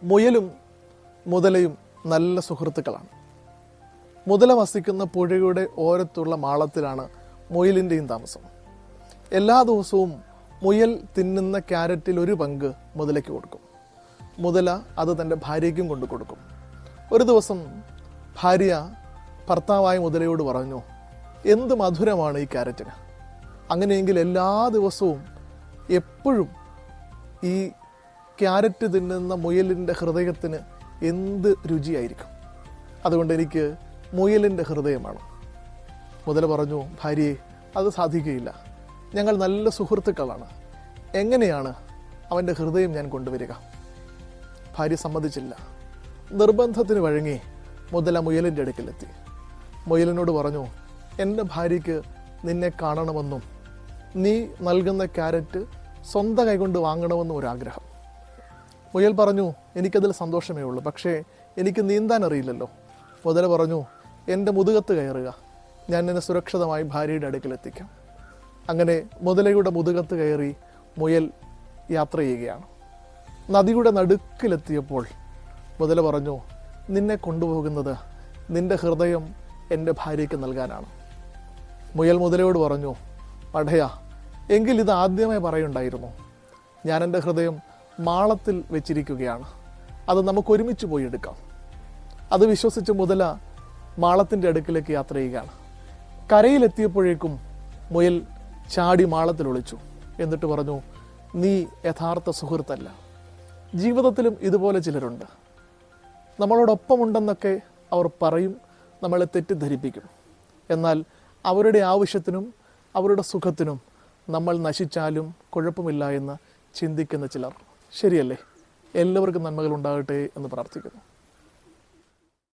മുയലും മുതലയും നല്ല സുഹൃത്തുക്കളാണ്. മുതല വസിക്കുന്ന പുഴയുടെ ഓരത്തുള്ള മാളത്തിലാണ് മുയലിൻ്റെയും താമസം. എല്ലാ ദിവസവും മുയൽ തിന്നുന്ന ക്യാരറ്റിൽ ഒരു പങ്ക് മുതലയ്ക്ക് കൊടുക്കും. മുതല അത് തൻ്റെ ഭാര്യയ്ക്കും കൊണ്ടു കൊടുക്കും. ഒരു ദിവസം ഭാര്യ ഭർത്താവായ മുതലയോട് പറഞ്ഞു, എന്ത് മധുരമാണ് ഈ ക്യാരറ്റിന്. അങ്ങനെയെങ്കിൽ എല്ലാ ദിവസവും എപ്പോഴും ഈ ക്യാരറ്റ് തിന്നുന്ന മുയലിൻ്റെ ഹൃദയത്തിന് എന്ത് രുചിയായിരിക്കും. അതുകൊണ്ട് എനിക്ക് മുയലിൻ്റെ ഹൃദയമാണ്. മുതല പറഞ്ഞു, ഭാര്യയെ, അത് സാധിക്കുകയില്ല. ഞങ്ങൾ നല്ല സുഹൃത്തുക്കളാണ്. എങ്ങനെയാണ് അവൻ്റെ ഹൃദയം ഞാൻ കൊണ്ടുവരിക? ഭാര്യ സമ്മതിച്ചില്ല. നിർബന്ധത്തിന് വഴങ്ങി മുതല മുയലിൻ്റെ അടുക്കലെത്തി. മുയലിനോട് പറഞ്ഞു, എൻ്റെ ഭാര്യയ്ക്ക് നിന്നെ കാണണമെന്നും നീ നൽകുന്ന ക്യാരറ്റ് സ്വന്തം കൈകൊണ്ട് വാങ്ങണമെന്നും ഒരാഗ്രഹം. മുയൽ പറഞ്ഞു, എനിക്കതിൽ സന്തോഷമേ ഉള്ളൂ, പക്ഷേ എനിക്ക് നീന്താൻ അറിയില്ലല്ലോ. മുതല പറഞ്ഞു, എൻ്റെ മുതുകത്ത് കയറുക, ഞാൻ എന്നെ സുരക്ഷിതമായി ഭാര്യയുടെ അടുക്കലെത്തിക്കാം. അങ്ങനെ മുതലയുടെ മുതുകത്ത് കയറി മുയൽ യാത്ര ചെയ്യുകയാണ്. നദിയുടെ നടുക്കിലെത്തിയപ്പോൾ മുതല പറഞ്ഞു, നിന്നെ കൊണ്ടുപോകുന്നത് നിൻ്റെ ഹൃദയം എൻ്റെ ഭാര്യയ്ക്ക് നൽകാനാണ്. മുയൽ മുതലയോട് പറഞ്ഞു, പടയാ, എങ്കിൽ ഇത് ആദ്യമേ പറയുണ്ടായിരുന്നു. ഞാൻ എൻ്റെ ഹൃദയം മാളത്തിൽ വെച്ചിരിക്കുകയാണ്, അത് നമുക്കൊരുമിച്ച് പോയി എടുക്കാം. അത് വിശ്വസിച്ച് മുതല മാളത്തിൻ്റെ അടുക്കിലേക്ക് യാത്ര ചെയ്യുകയാണ്. കരയിലെത്തിയപ്പോഴേക്കും മുയൽ ചാടി മാളത്തിൽ ഒളിച്ചു. എന്നിട്ട് പറഞ്ഞു, നീ യഥാർത്ഥ സുഹൃത്തല്ല. ജീവിതത്തിലും ഇതുപോലെ ചിലരുണ്ട്. നമ്മളോടൊപ്പമുണ്ടെന്നൊക്കെ അവർ പറയും, നമ്മളെ തെറ്റിദ്ധരിപ്പിക്കും. എന്നാൽ അവരുടെ ആവശ്യത്തിനും അവരുടെ സുഖത്തിനും നമ്മൾ നശിച്ചാലും കുഴപ്പമില്ല എന്ന് ചിന്തിക്കുന്ന ചിലർ. ശരിയല്ലേ? എല്ലാവർക്കും നന്മകൾ ഉണ്ടാകട്ടെ എന്ന് പ്രാർത്ഥിക്കുന്നു.